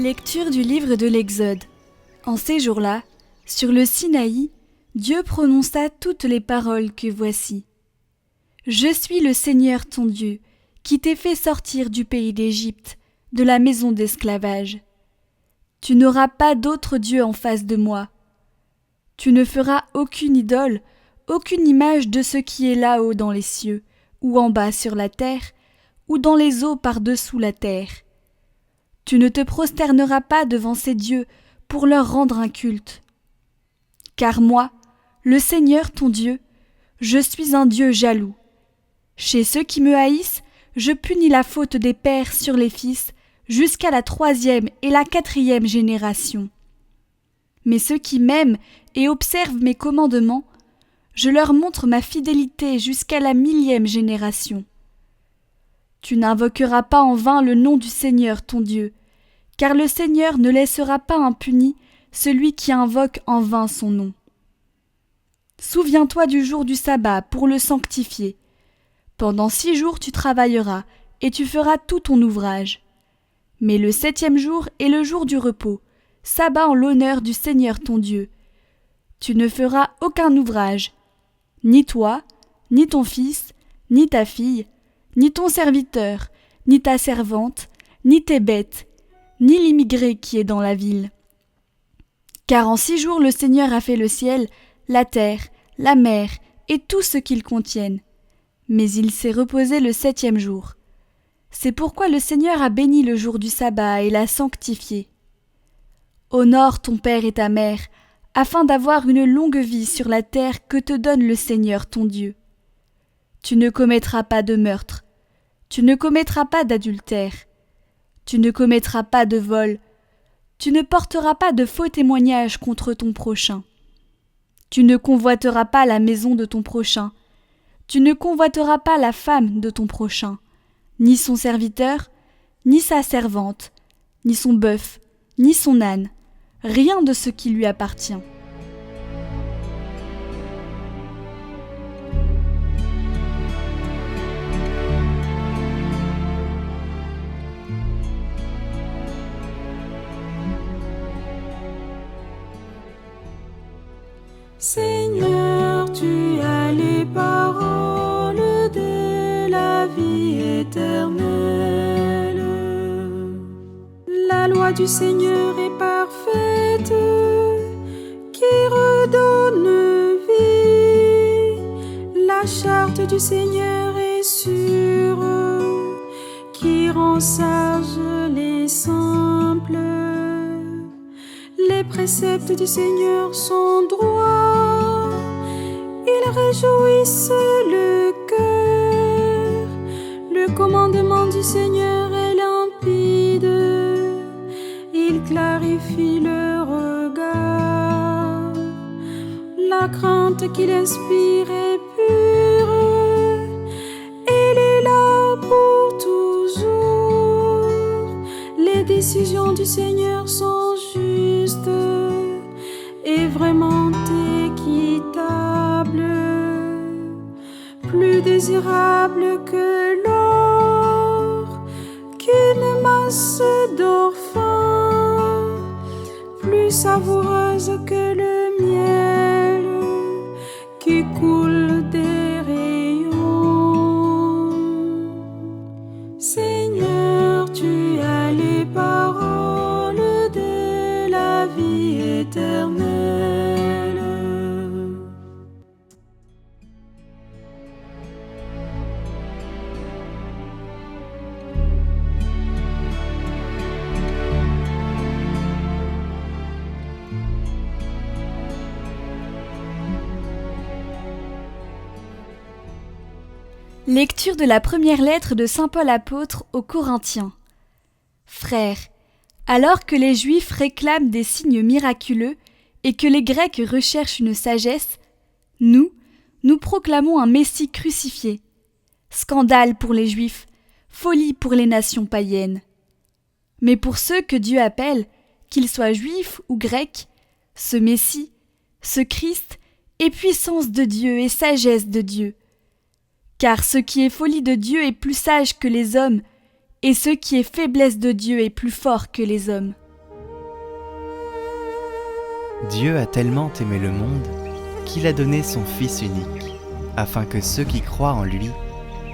Lecture du livre de l'Exode. En ces jours-là, sur le Sinaï, Dieu prononça toutes les paroles que voici. Je suis le Seigneur ton Dieu, qui t'ai fait sortir du pays d'Égypte, de la maison d'esclavage. Tu n'auras pas d'autre Dieu en face de moi. Tu ne feras aucune idole, aucune image de ce qui est là-haut dans les cieux, ou en bas sur la terre, ou dans les eaux par-dessous la terre. Tu ne te prosterneras pas devant ces dieux pour leur rendre un culte. Car moi, le Seigneur ton Dieu, je suis un Dieu jaloux. Chez ceux qui me haïssent, je punis la faute des pères sur les fils jusqu'à la 3e et la 4e génération. Mais ceux qui m'aiment et observent mes commandements, je leur montre ma fidélité jusqu'à la 1000e génération. Tu n'invoqueras pas en vain le nom du Seigneur ton Dieu, car le Seigneur ne laissera pas impuni celui qui invoque en vain son nom. Souviens-toi du jour du sabbat pour le sanctifier. Pendant 6 jours tu travailleras et tu feras tout ton ouvrage. Mais le 7e jour est le jour du repos, sabbat en l'honneur du Seigneur ton Dieu. Tu ne feras aucun ouvrage, ni toi, ni ton fils, ni ta fille, ni ton serviteur, ni ta servante, ni tes bêtes, ni l'immigré qui est dans la ville. Car en 6 jours le Seigneur a fait le ciel, la terre, la mer et tout ce qu'ils contiennent. Mais il s'est reposé le 7e jour. C'est pourquoi le Seigneur a béni le jour du sabbat et l'a sanctifié. Honore ton père et ta mère, afin d'avoir une longue vie sur la terre que te donne le Seigneur ton Dieu. Tu ne commettras pas de meurtre, tu ne commettras pas d'adultère, tu ne commettras pas de vol, tu ne porteras pas de faux témoignages contre ton prochain. Tu ne convoiteras pas la maison de ton prochain, tu ne convoiteras pas la femme de ton prochain, ni son serviteur, ni sa servante, ni son bœuf, ni son âne, rien de ce qui lui appartient. Seigneur, tu as les paroles de la vie éternelle. La loi du Seigneur est parfaite, qui redonne vie. La charte du Seigneur est sûre, qui rend sages les simples. Les préceptes du Seigneur sont droits, ils réjouissent le cœur. Le commandement du Seigneur est limpide, il clarifie le regard. La crainte qu'il inspire est pure, il est là pour toujours. Les décisions du Seigneur sont justes et vraiment équitables, plus désirable que l'or, qu'une masse d'or fin, plus savoureuse que le miel qui coule des rayons. Seigneur, tu as les paroles de la vie éternelle. Lecture de la première lettre de saint Paul apôtre aux Corinthiens. Frères, alors que les Juifs réclament des signes miraculeux et que les Grecs recherchent une sagesse, nous proclamons un Messie crucifié. Scandale pour les Juifs, folie pour les nations païennes. Mais pour ceux que Dieu appelle, qu'ils soient Juifs ou Grecs, ce Messie, ce Christ, est puissance de Dieu et sagesse de Dieu. Car ce qui est folie de Dieu est plus sage que les hommes, et ce qui est faiblesse de Dieu est plus fort que les hommes. Dieu a tellement aimé le monde qu'il a donné son Fils unique, afin que ceux qui croient en lui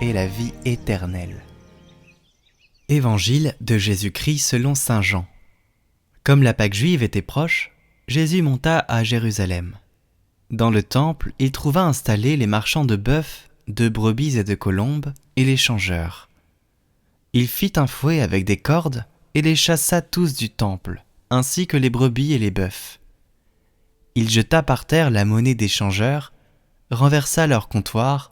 aient la vie éternelle. Évangile de Jésus-Christ selon saint Jean. Comme la Pâque juive était proche, Jésus monta à Jérusalem. Dans le temple, il trouva installés les marchands de bœufs, de brebis et de colombes, et les changeurs. Il fit un fouet avec des cordes et les chassa tous du temple, ainsi que les brebis et les bœufs. Il jeta par terre la monnaie des changeurs, renversa leur comptoir,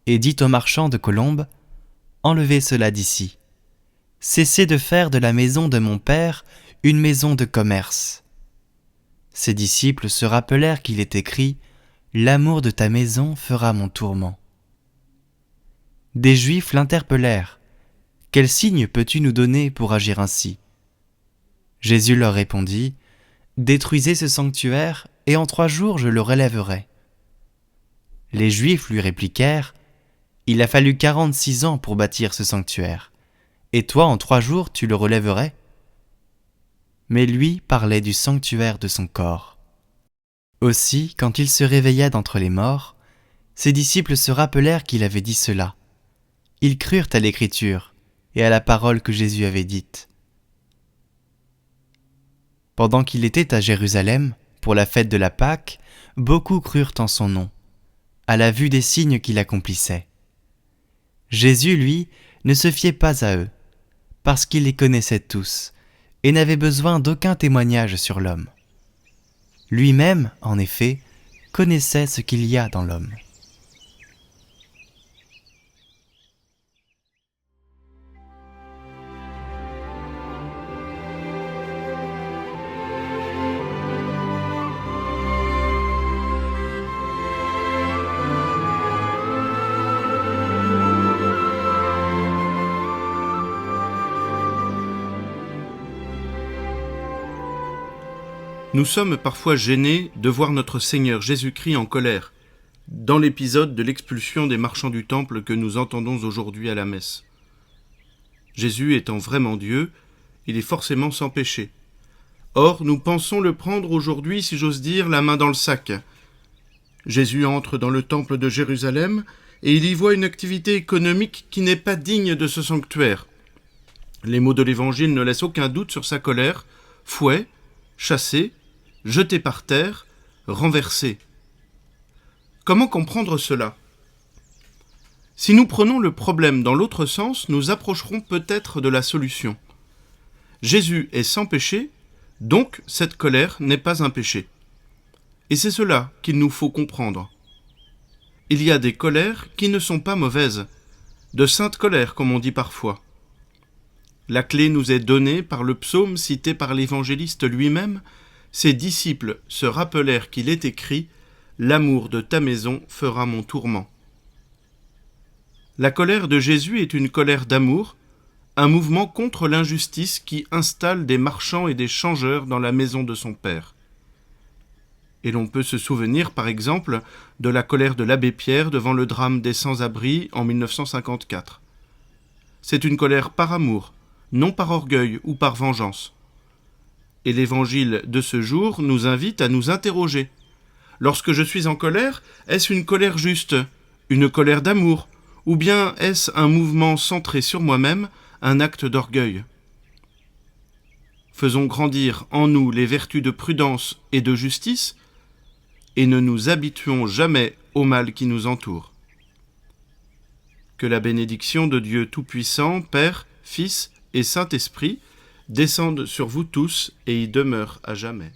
et dit aux marchands de colombes : « Enlevez cela d'ici. Cessez de faire de la maison de mon père une maison de commerce. » Ses disciples se rappelèrent qu'il est écrit : « L'amour de ta maison fera mon tourment. » Des Juifs l'interpellèrent : « Quel signe peux-tu nous donner pour agir ainsi ?» Jésus leur répondit : « Détruisez ce sanctuaire, et en 3 jours je le relèverai. » Les Juifs lui répliquèrent : « Il a fallu 46 ans pour bâtir ce sanctuaire, et toi en 3 jours tu le relèverais ?» Mais lui parlait du sanctuaire de son corps. Aussi, quand il se réveilla d'entre les morts, ses disciples se rappelèrent qu'il avait dit cela. Ils crurent à l'Écriture et à la parole que Jésus avait dite. Pendant qu'il était à Jérusalem, pour la fête de la Pâque, beaucoup crurent en son nom, à la vue des signes qu'il accomplissait. Jésus, lui, ne se fiait pas à eux, parce qu'il les connaissait tous, et n'avait besoin d'aucun témoignage sur l'homme. Lui-même, en effet, connaissait ce qu'il y a dans l'homme. Nous sommes parfois gênés de voir notre Seigneur Jésus-Christ en colère, dans l'épisode de l'expulsion des marchands du temple que nous entendons aujourd'hui à la messe. Jésus étant vraiment Dieu, il est forcément sans péché. Or, nous pensons le prendre aujourd'hui, si j'ose dire, la main dans le sac. Jésus entre dans le temple de Jérusalem et il y voit une activité économique qui n'est pas digne de ce sanctuaire. Les mots de l'Évangile ne laissent aucun doute sur sa colère: fouet, chassé, jeté par terre, renversé. Comment comprendre cela ? Si nous prenons le problème dans l'autre sens, nous approcherons peut-être de la solution. Jésus est sans péché, donc cette colère n'est pas un péché. Et c'est cela qu'il nous faut comprendre. Il y a des colères qui ne sont pas mauvaises, de saintes colères comme on dit parfois. La clé nous est donnée par le psaume cité par l'évangéliste lui-même. Ses disciples se rappelèrent qu'il est écrit « L'amour de ta maison fera mon tourment ». La colère de Jésus est une colère d'amour, un mouvement contre l'injustice qui installe des marchands et des changeurs dans la maison de son Père. Et l'on peut se souvenir, par exemple, de la colère de l'abbé Pierre devant le drame des sans-abri en 1954. C'est une colère par amour, non par orgueil ou par vengeance. Et l'évangile de ce jour nous invite à nous interroger. Lorsque je suis en colère, est-ce une colère juste, une colère d'amour, ou bien est-ce un mouvement centré sur moi-même, un acte d'orgueil ? Faisons grandir en nous les vertus de prudence et de justice, et ne nous habituons jamais au mal qui nous entoure. Que la bénédiction de Dieu Tout-Puissant, Père, Fils et Saint-Esprit descende sur vous tous et y demeure à jamais.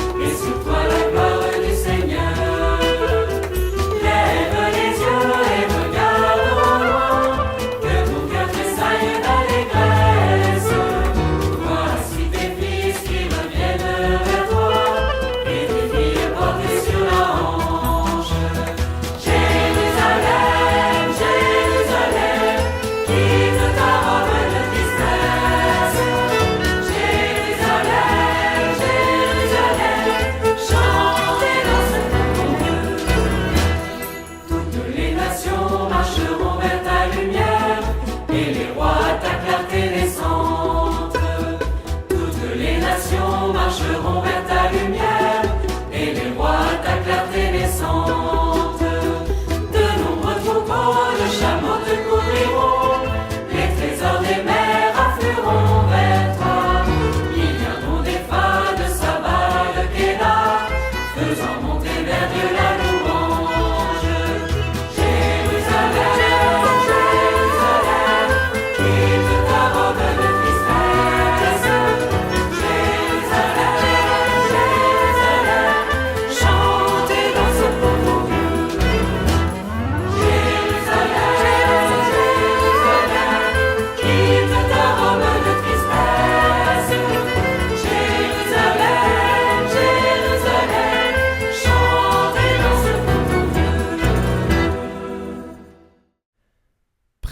Et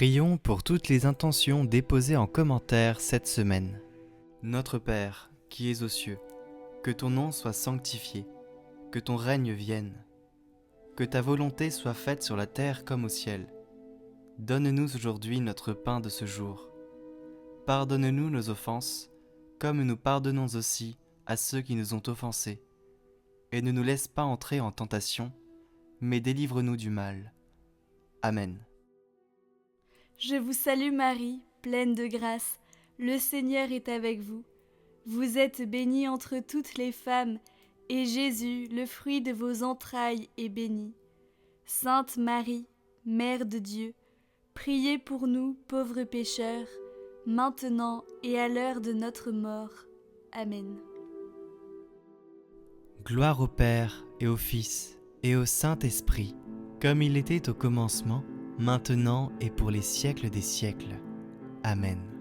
Prions pour toutes les intentions déposées en commentaire cette semaine. Notre Père, qui es aux cieux, que ton nom soit sanctifié, que ton règne vienne, que ta volonté soit faite sur la terre comme au ciel. Donne-nous aujourd'hui notre pain de ce jour. Pardonne-nous nos offenses, comme nous pardonnons aussi à ceux qui nous ont offensés. Et ne nous laisse pas entrer en tentation, mais délivre-nous du mal. Amen. Je vous salue Marie, pleine de grâce, le Seigneur est avec vous. Vous êtes bénie entre toutes les femmes, et Jésus, le fruit de vos entrailles, est béni. Sainte Marie, Mère de Dieu, priez pour nous pauvres pécheurs, maintenant et à l'heure de notre mort. Amen. Gloire au Père et au Fils et au Saint-Esprit, comme il était au commencement, maintenant et pour les siècles des siècles. Amen.